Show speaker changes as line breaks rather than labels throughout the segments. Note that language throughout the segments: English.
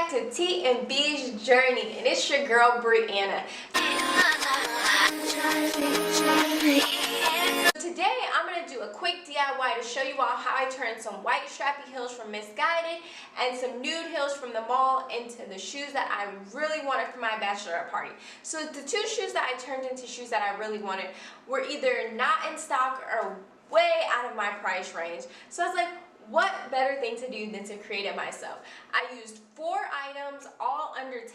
back to T&Bs Journey, and it's your girl Brianna. Today I'm going to do a quick DIY to show you all how I turned some white strappy heels from Misguided and some nude heels from the mall into the shoes that I really wanted for my bachelorette party. So the two shoes that I turned into shoes that I really wanted were either not in stock or way out of my price range. So I was like, what better thing to do than to create it myself? I used 4 items, all under $10.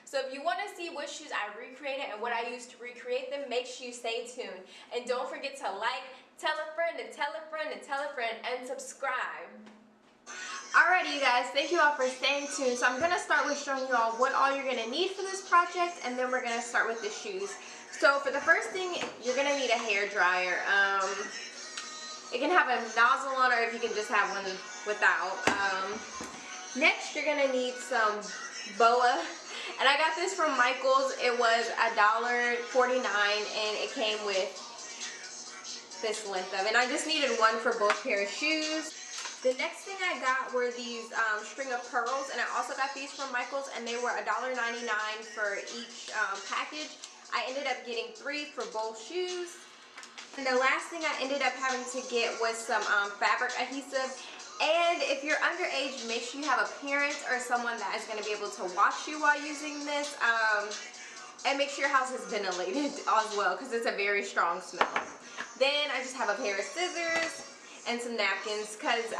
So if you want to see what shoes I recreated and what I used to recreate them, make sure you stay tuned. And don't forget to like, tell a friend, and tell a friend, and tell a friend, and subscribe. Alrighty, you guys, thank you all for staying tuned. So I'm going to start with showing you all what all you're going to need for this project, and then we're going to start with the shoes. So for the first thing, you're going to need a hair dryer. It can have a nozzle on, or if you can just have one without. Next, you're gonna need some boa, and I got this from Michael's. It was $1.49, and it came with this length of it. And I just needed one for both pair of shoes. The next thing I got were these string of pearls, and I also got these from Michael's, and they were $1.99 for each package. I ended up getting 3 for both shoes. And the last thing I ended up having to get was some fabric adhesive. And if you're underage, make sure you have a parent or someone that is going to be able to watch you while using this. And make sure your house is ventilated as well, because it's a very strong smell. Then I just have a pair of scissors and some napkins, because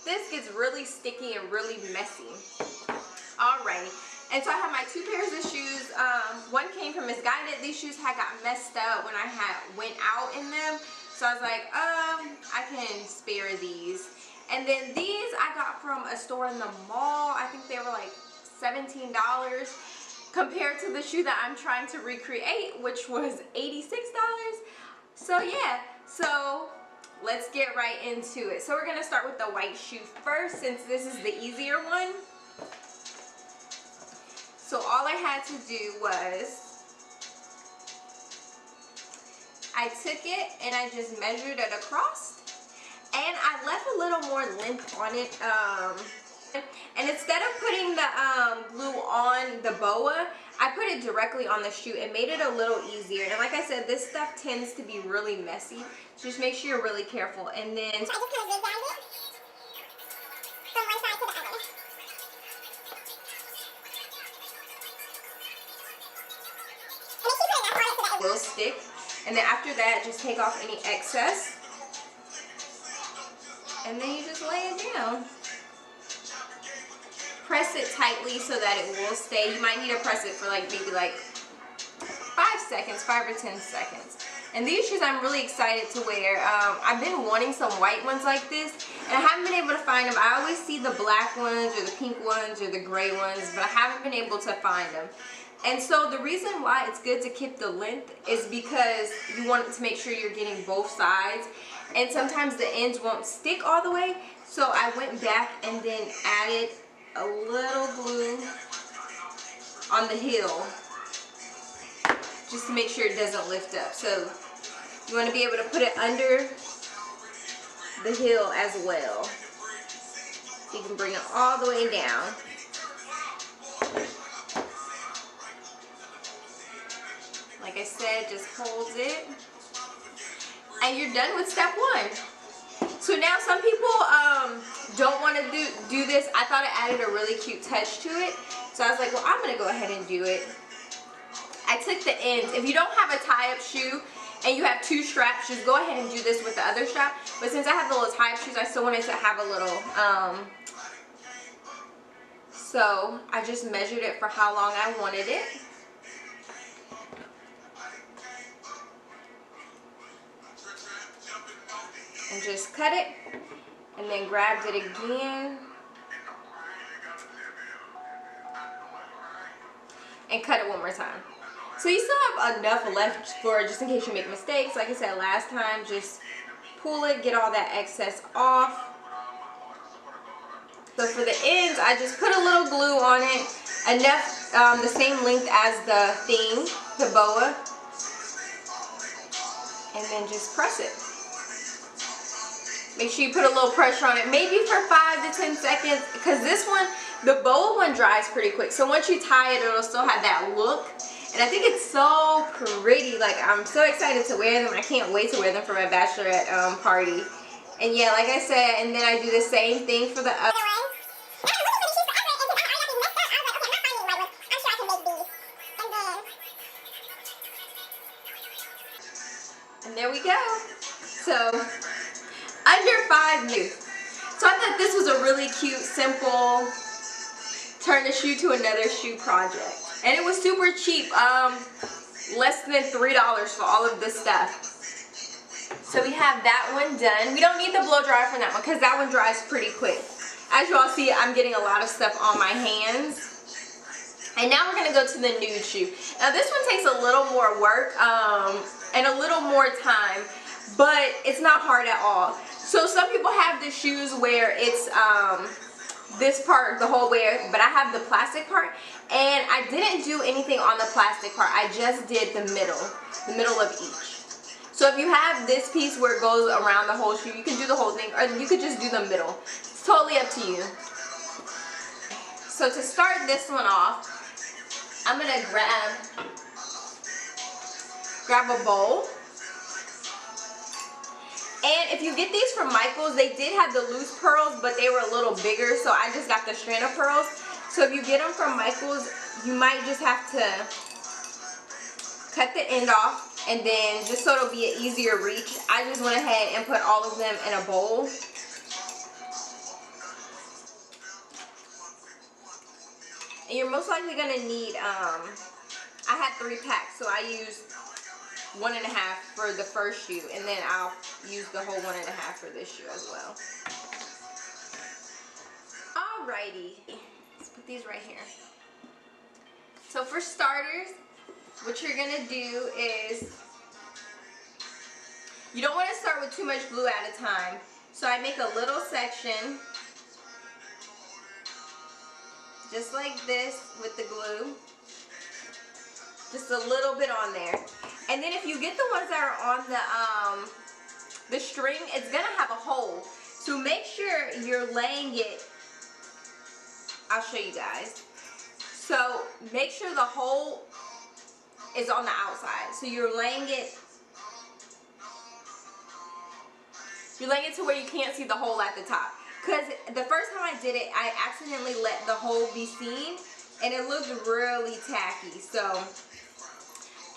this gets really sticky and really messy. Alright. And so I have my 2 pairs of shoes. One came from Misguided. These shoes had got messed up when I went out in them. So I was like, I can spare these. And then these I got from a store in the mall. I think they were like $17 compared to the shoe that I'm trying to recreate, which was $86. So yeah, so let's get right into it. So we're gonna start with the white shoe first, since this is the easier one. So all I had to do was, I took it and I just measured it across, and I left a little more length on it. And instead of putting the glue on the boa, I put it directly on the shoe. It made it a little easier. And like I said, this stuff tends to be really messy. So just make sure you're really careful. And then I just kind of zigzagged it from one side to the other. Will stick, and then after that, just take off any excess, and then you just lay it down. Press it tightly so that it will stay. You might need to press it for like maybe like 5 seconds, 5 or 10 seconds. And these shoes I'm really excited to wear. I've been wanting some white ones like this, and I haven't been able to find them. I always see the black ones or the pink ones or the gray ones, but I haven't been able to find them. And so the reason why it's good to keep the length is because you want to make sure you're getting both sides, and sometimes the ends won't stick all the way. So I went back and then added a little glue on the heel just to make sure it doesn't lift up. So you want to be able to put it under the heel as well, so you can bring it all the way down. Like I said, just holds it, and you're done with step 1. So now some people don't want to do this. I thought it added a really cute touch to it, so I was like, well, I'm going to go ahead and do it. I took the ends. If you don't have a tie-up shoe and you have 2 straps, just go ahead and do this with the other strap. But since I have the little tie-up shoes, I still wanted to have a little, so I just measured it for how long I wanted it. And just cut it, and then grabbed it again and cut it one more time. So you still have enough left for just in case you make mistakes. Like I said last time, just pull it, get all that excess off. So for the ends, I just put a little glue on it, enough the same length as the thing, the boa, and then just press it. Make sure you put a little pressure on it, maybe for 5 to 10 seconds, because this one, the bold one dries pretty quick. So once you tie it, it'll still have that look. And I think it's so pretty. Like, I'm so excited to wear them. I can't wait to wear them for my bachelorette party. And yeah, like I said, and then I do the same thing for the other one. And there we go. So, under 5 new. So I thought this was a really cute, simple, turn a shoe to another shoe project. And it was super cheap, less than $3 for all of this stuff. So we have that one done. We don't need the blow dryer for that one because that one dries pretty quick. As you all see, I'm getting a lot of stuff on my hands. And now we're gonna go to the nude shoe. Now this one takes a little more work and a little more time, but it's not hard at all. So some people have the shoes where it's this part the whole way, but I have the plastic part, and I didn't do anything on the plastic part. I just did the middle of each. So if you have this piece where it goes around the whole shoe, you can do the whole thing, or you could just do the middle. It's totally up to you. So to start this one off, I'm gonna grab a bowl. And if you get these from Michael's, they did have the loose pearls, but they were a little bigger, so I just got the strand of pearls. So if you get them from Michael's, you might just have to cut the end off, and then just so it'll be an easier reach, I just went ahead and put all of them in a bowl. And you're most likely gonna need, I had 3 packs, so I used 1.5 for the first shoe, and then I'll use the whole 1.5 for this shoe as well. Alrighty, let's put these right here. So for starters, what you're gonna do is, you don't want to start with too much glue at a time. So I make a little section, just like this with the glue. Just a little bit on there. And then if you get the ones that are on the string, it's gonna have a hole. So make sure you're laying it, I'll show you guys. So make sure the hole is on the outside. So you're laying it to where you can't see the hole at the top. Because the first time I did it, I accidentally let the hole be seen, and it looked really tacky. So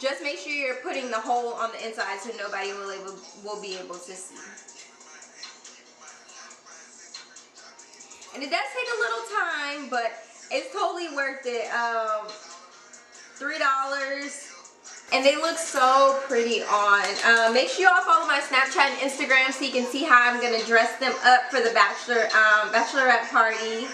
just make sure you're putting the hole on the inside so nobody will be able to see. And it does take a little time, but it's totally worth it. $3. And they look so pretty on. Make sure you all follow my Snapchat and Instagram so you can see how I'm going to dress them up for the bachelorette party.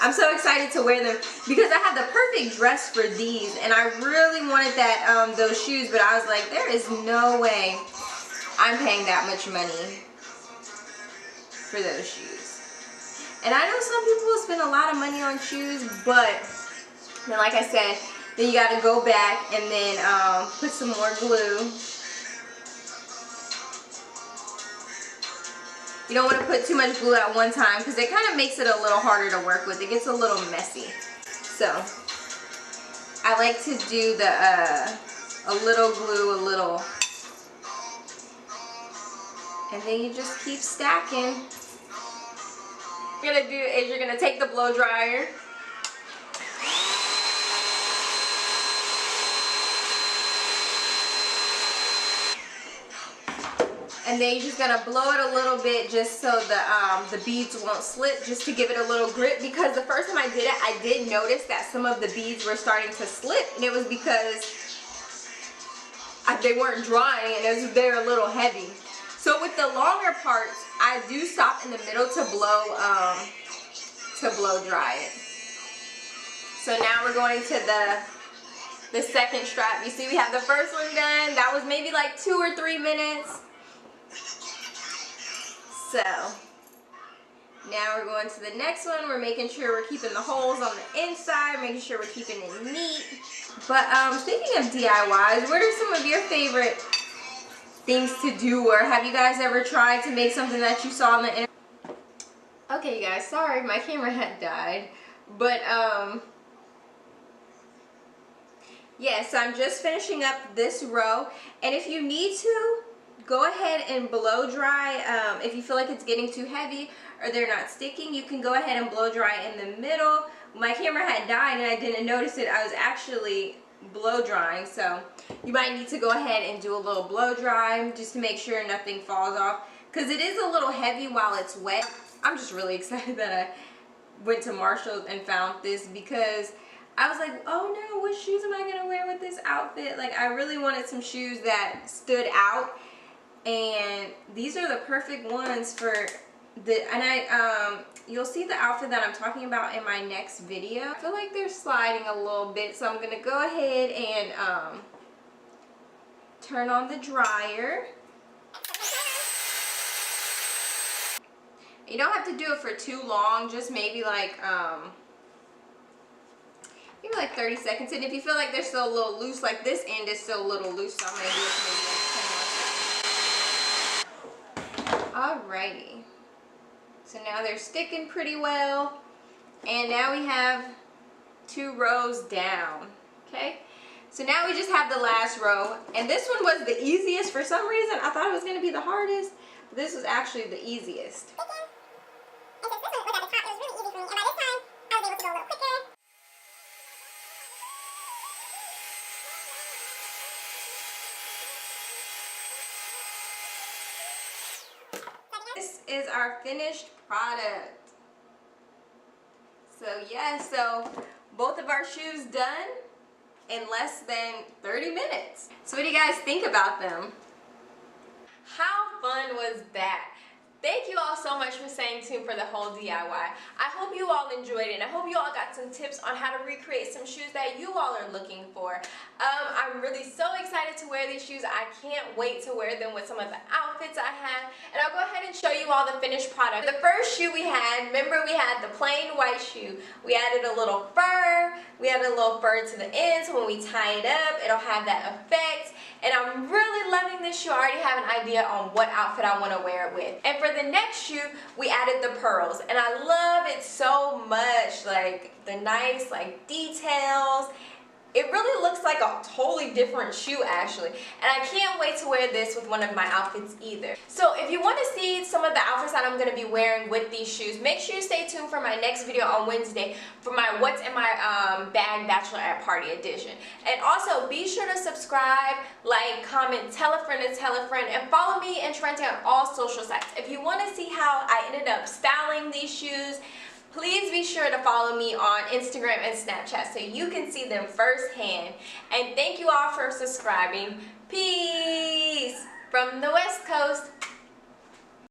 I'm so excited to wear them because I have the perfect dress for these, and I really wanted that those shoes, but I was like, there is no way I'm paying that much money for those shoes. And I know some people will spend a lot of money on shoes, but then, like I said, then you got to go back and then put some more glue. You don't want to put too much glue at one time because it kind of makes it a little harder to work with. It gets a little messy. So I like to do the a little glue, a little, and then you just keep stacking. What you're gonna do is you're gonna take the blow dryer. And then you're just gonna blow it a little bit just so the beads won't slip, just to give it a little grip, because the first time I did it, I did notice that some of the beads were starting to slip, and it was because they weren't drying and they were a little heavy. So with the longer parts, I do stop in the middle to blow dry it. So now we're going to the second strap. You see we have the first one done. That was maybe like 2 or 3 minutes. So now we're going to the next one. We're making sure we're keeping the holes on the inside, making sure we're keeping it neat. But speaking of DIYs, what are some of your favorite things to do, or have you guys ever tried to make something that you saw on the internet? Okay, you guys, sorry, my camera had died, but yeah, so I'm just finishing up this row, and if you need to, go ahead and blow dry. If you feel like it's getting too heavy or they're not sticking, you can go ahead and blow dry in the middle. My camera had died and I didn't notice it. I was actually blow drying, so you might need to go ahead and do a little blow dry just to make sure nothing falls off, because it is a little heavy while it's wet. I'm just really excited that I went to Marshall's and found this, because I was like, oh no, what shoes am I gonna wear with this outfit? Like, I really wanted some shoes that stood out, and these are the perfect ones for the, and you'll see the outfit that I'm talking about in my next video. I feel like they're sliding a little bit, so I'm gonna go ahead and turn on the dryer. You don't have to do it for too long, just maybe like 30 seconds. And if you feel like they're still a little loose, like this end is still a little loose, so I'm gonna do it for maybe like 10 more seconds. Alrighty. So now they're sticking pretty well, and now we have 2 rows down. Okay. So now we just have the last row, and this one was the easiest. For some reason, I thought it was gonna be the hardest, but this was actually the easiest. This is our finished product. So yeah, so both of our shoes done in less than 30 minutes. So what do you guys think about them? How fun was that? Thank you all so much for staying tuned for the whole DIY. I hope you all enjoyed it, and I hope you all got some tips on how to recreate some shoes that you all are looking for. I'm really so excited to wear these shoes. I can't wait to wear them with some of the outfits I have, and I'll go ahead and show you all the finished product. The first shoe we had, remember we had the plain white shoe. We added a little fur. We added a little fur to the end, so when we tie it up, it'll have that effect. And I'm really loving this shoe. I already have an idea on what outfit I want to wear it with. And for the next shoe, we added the pearls. And I love it so much. Like, the nice, like, details. It really looks like a totally different shoe, actually. And I can't wait to wear this with one of my outfits either. So if you want to see some of the outfits that I'm going to be wearing with these shoes, make sure you stay tuned for my next video on Wednesday for my What's in My Bag Bachelorette Party edition. And also, be sure to subscribe, like, comment, tell a friend, and follow me and Trente on all social sites. If you want to see how I ended up styling these shoes, please be sure to follow me on Instagram and Snapchat so you can see them firsthand. And thank you all for subscribing. Peace from the West Coast.